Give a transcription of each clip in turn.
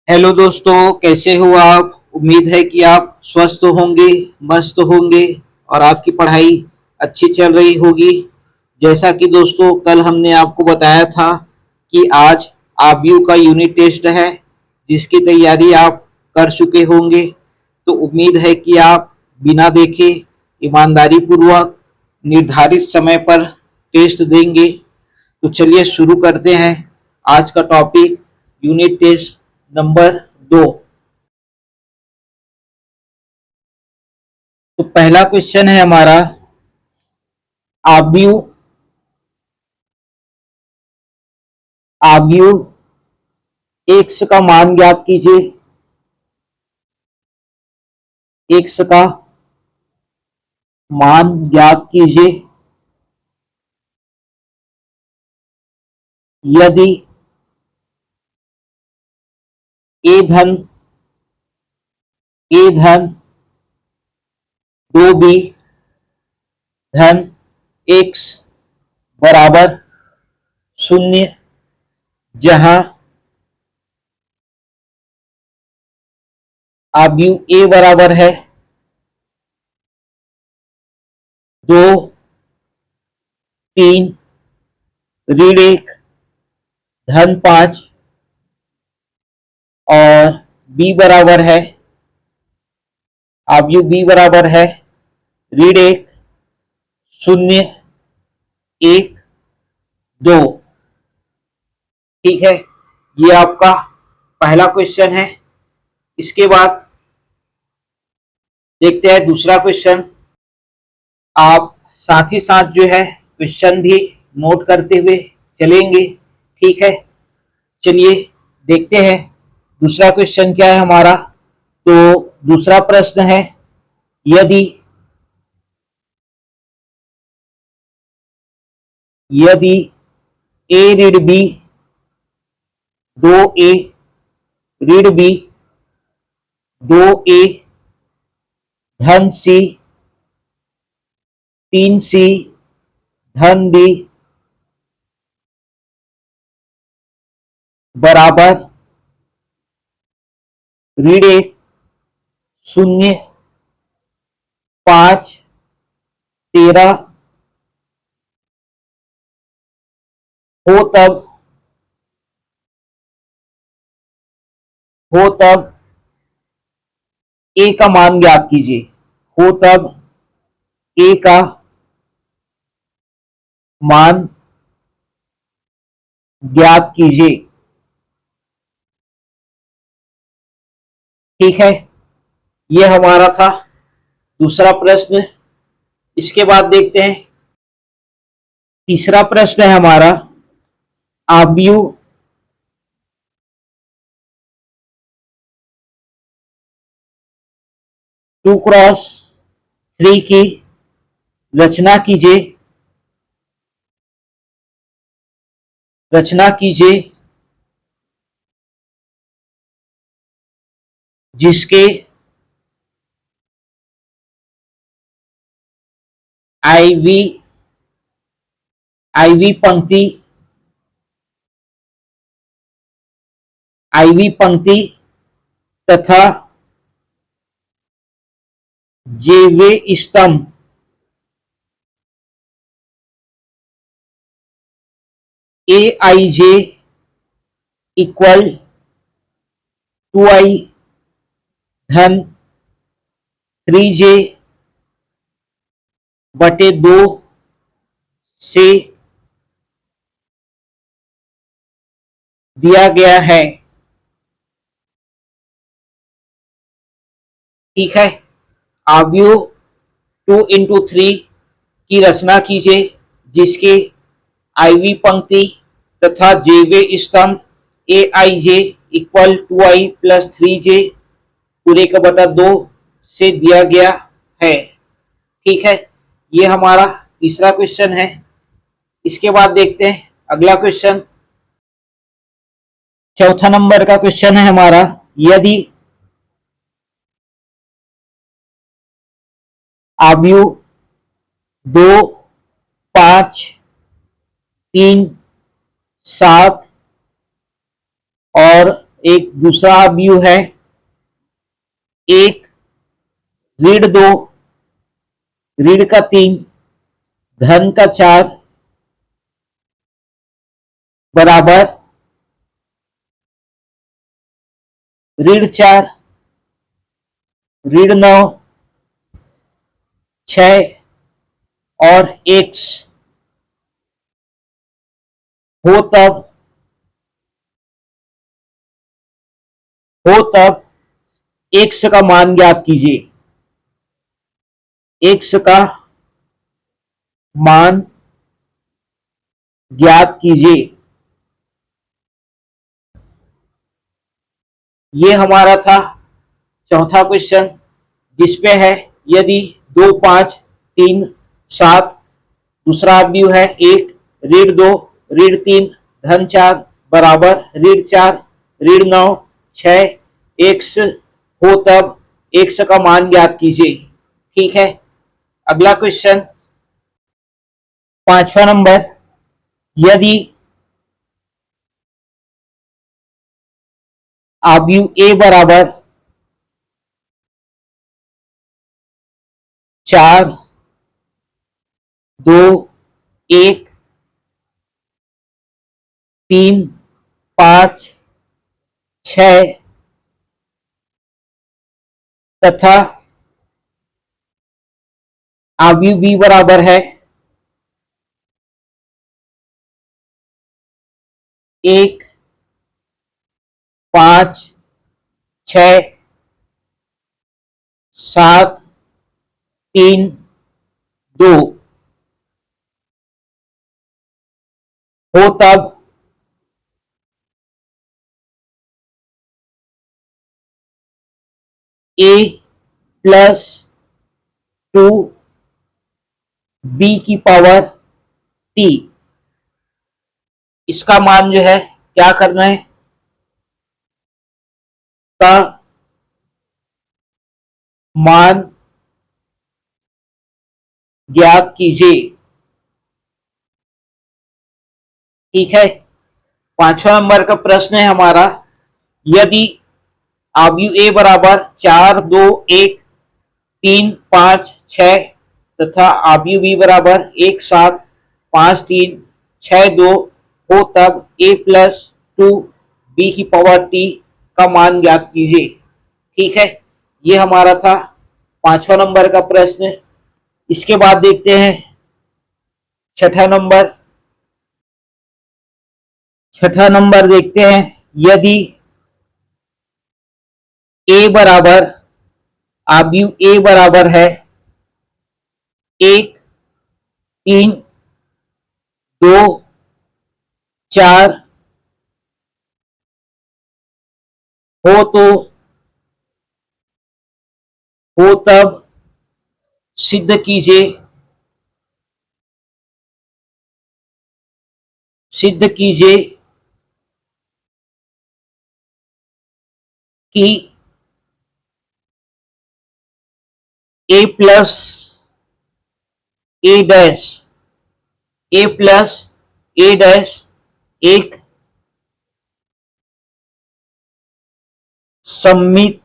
Hello दोस्तों, कैसे हो आप। उम्मीद है कि आप स्वस्थ होंगे, मस्त होंगे और आपकी पढ़ाई अच्छी चल रही होगी। जैसा कि दोस्तों कल हमने आपको बताया था कि आज आबयू का यूनिट टेस्ट है, जिसकी तैयारी आप कर चुके होंगे। तो उम्मीद है कि आप बिना देखे ईमानदारी पूर्वक निर्धारित समय पर टेस्ट देंगे। तो चलिए शुरू करते हैं आज का टॉपिक, यूनिट टेस्ट नंबर 2। तो पहला क्वेश्चन है हमारा, आव्यू आव्यू एक्स का मान ज्ञात कीजिए। एक्स का मान ज्ञात कीजिए यदि ए धन दो बी धन एक्स बराबर शून्य, जहां आव्यू ए बराबर है दो, तीन, ऋण एक, धन पांच, और बी बराबर है, आव्यू बी बराबर है ऋण एक, शून्य, एक, दो। ठीक है, ये आपका पहला क्वेश्चन है। इसके बाद देखते हैं दूसरा क्वेश्चन। आप साथ ही साथ जो है क्वेश्चन भी नोट करते हुए चलेंगे। ठीक है, चलिए देखते हैं दूसरा क्वेश्चन क्या है हमारा। तो दूसरा प्रश्न है, यदि यदि ए ऋण बी दो ए ऋण बी दो ए धन सी तीन सी धन बी बराबर ऋण एक, शून्य, पांच, 13 हो तब ए का मान ज्ञात कीजिए। हो तब ए का मान ज्ञात कीजिए। ठीक है, यह हमारा था दूसरा प्रश्न। इसके बाद देखते हैं तीसरा प्रश्न है हमारा, आव्यू टू क्रॉस थ्री की रचना कीजिए। रचना कीजिए जिसके आईवी आईवी पंक्ति तथा जेवे स्तंभ a i j equal to आई धन थ्री जे बटे दो से दिया गया है। ठीक है, आव्यू टू इंटू थ्री की रचना कीजिए जिसके आईवी पंक्ति तथा जेवे स्तंभ a i j equal to i plus three j पूरे का बटा दो से दिया गया है। ठीक है, ये हमारा तीसरा क्वेश्चन है। इसके बाद देखते हैं अगला क्वेश्चन। चौथा नंबर का क्वेश्चन है हमारा, यदि आव्यू दो, पांच, तीन, सात और एक दूसरा व्यू है, एक ऋण 2, ऋण का 3, धन का 4 बराबर ऋण 4, ऋण 9, 6 और x हो तब x का मान ज्ञात कीजिए। x का मान ज्ञात कीजिए। ये हमारा था चौथा क्वेश्चन, जिसपे है यदि 2, 5, 3, 7, दूसरा व्यू है एक ऋण 2, ऋण 3, धन 4 बराबर ऋण 4, ऋण 9, 6 x हो तब x का मान ज्ञात कीजिए। ठीक है, अगला क्वेश्चन 5वां नंबर, यदि आव्यूह A बराबर 4, 2, 1, 3, 5, 6 तथा आव्यूह B बराबर है 1, 5, 6, 7, 3, 2 हो तब a प्लस 2 b की पावर t, इसका मान जो है क्या करना है, का मान ज्ञात कीजिए। ठीक है, 5वां नंबर का प्रश्न है हमारा, यदि आव्यूह A बराबर 4, 2, 1, 3, 5, 6 तथा आव्यूह B बराबर 1, 7, 5, 3, 6, 2 हो तब a प्लस 2 b की पावर t का मान ज्ञात कीजिए। ठीक है, ये हमारा था 5वां नंबर का प्रश्न। इसके बाद देखते हैं 6ठा नंबर। 6ठा नंबर देखते हैं, यदि a बराबर आव्यूह A बराबर है 1, 3, 2, 4 हो तब सिद्ध कीजिए कि a प्लस a डैश एक सममित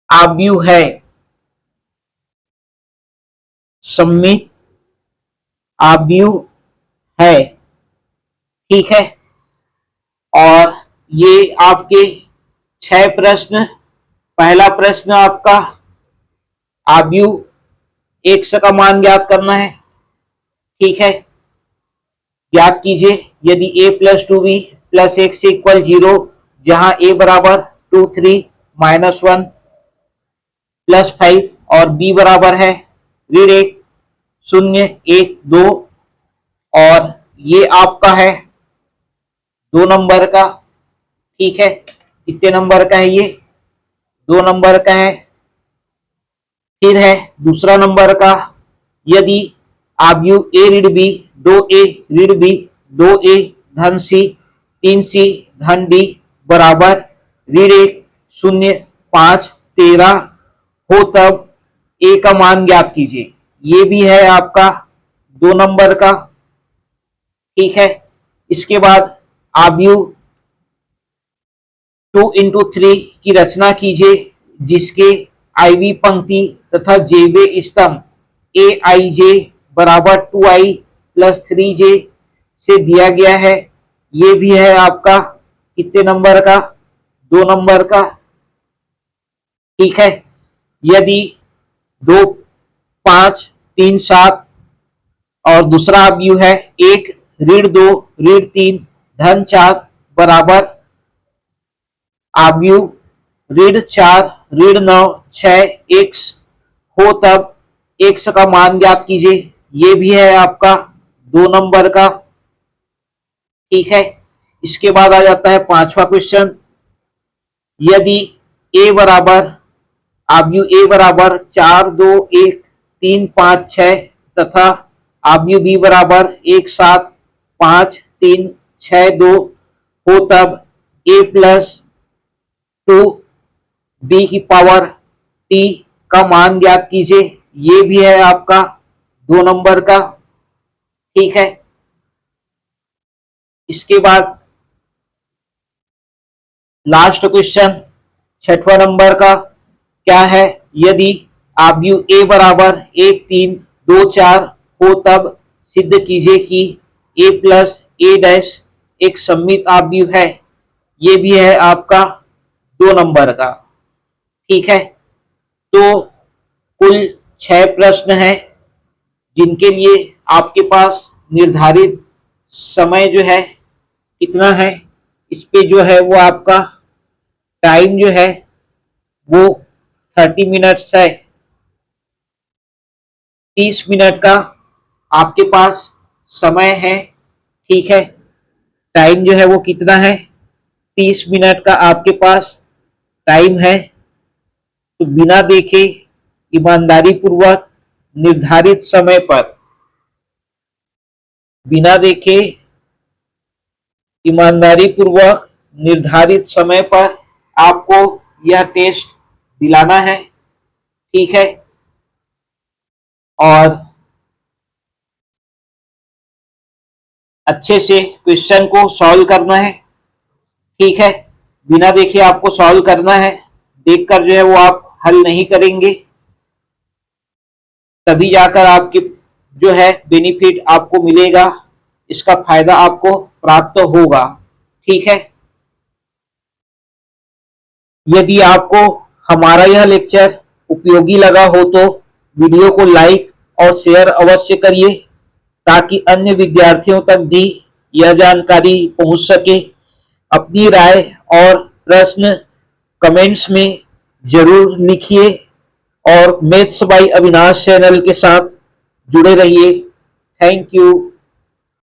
आव्यूह है। सममित आव्यूह है। ठीक है, और ये आपके 6 प्रश्न। पहला प्रश्न आपका आव्यूह x का मान ज्ञात करना है। ठीक है, ज्ञात कीजिए यदि a plus 2b plus x equal 0, जहां a बराबर 2, 3, -1 प्लस 5 और b बराबर है ऋण 1, 0, 1, 2 और ये आपका है 2 नंबर का। ठीक है, कितने नंबर का है ये, 2 नंबर का है। फिर है दूसरा नंबर का, यदि आव्यूह a ऋण b 2a ऋण b 2a धन c 3c धन d बराबर ऋण 1, 0, 5, 13 हो तब a का मान ज्ञात कीजिए। ये भी है आपका 2 नंबर का। ठीक है, इसके बाद आव्यूह 2 इंटू 3 की रचना कीजिए, जिसके आईवी पंक्ति तथा जेवे स्तंभ ए आई जे बराबर 2i प्लस 3j से दिया गया है। ये भी है आपका कितने नंबर का, 2 नंबर का। ठीक है, यदि 2 5 3 7 और दूसरा आव्यूह है 1 ऋण 2 ऋण 3 धन 4 बराबर आव्यूह ऋण 4 ऋण 9 6 x हो, तब x का मान ज्ञात कीजिए। ये भी है आपका 2 नंबर का। ठीक है, इसके बाद आ जाता है 5वां क्वेश्चन। यदि a बराबर आव्यूह a बराबर 4 2 1 3 5 6 तथा आव्यूह b बराबर 1 7 5 3 6 2 हो, तब a प्लस 2 b की पावर t का मान ज्ञात कीजिए। ये भी है आपका 2 नंबर का। ठीक है, इसके बाद लास्ट क्वेश्चन 6वां नंबर का क्या है। यदि आव्यूह a बराबर 1 3 2 4 हो, तब सिद्ध कीजिए कि a प्लस a डैश एक सममित आव्यूह है। ये भी है आपका 2 नंबर का। ठीक है, तो कुल 6 प्रश्न हैं, जिनके लिए आपके पास निर्धारित समय जो है कितना है, इस पे जो है वो आपका टाइम जो है वो 30 मिनट्स है। 30 मिनट का आपके पास समय है। ठीक है, टाइम जो है वो कितना है, 30 मिनट का आपके पास टाइम है। तो बिना देखे ईमानदारी पूर्वक निर्धारित समय पर, बिना देखे ईमानदारी पूर्वक निर्धारित समय पर आपको यह टेस्ट दिलाना है। ठीक है, और अच्छे से क्वेश्चन को सॉल्व करना है। ठीक है, बिना देखे आपको सॉल्व करना है, देखकर जो है वो आप हल नहीं करेंगे, तभी जाकर आपके जो है बेनिफिट आपको मिलेगा, इसका फायदा आपको प्राप्त होगा। ठीक है, यदि आपको हमारा यह लेक्चर उपयोगी लगा हो तो वीडियो को लाइक और शेयर अवश्य करिए, ताकि अन्य विद्यार्थियों तक भी यह जानकारी पहुंच सके। अपनी राय और प्रश्न कमेंट्स में जरूर लिखिए और मैथ्स बाय अविनाश चैनल के साथ जुड़े रहिए। Thank you.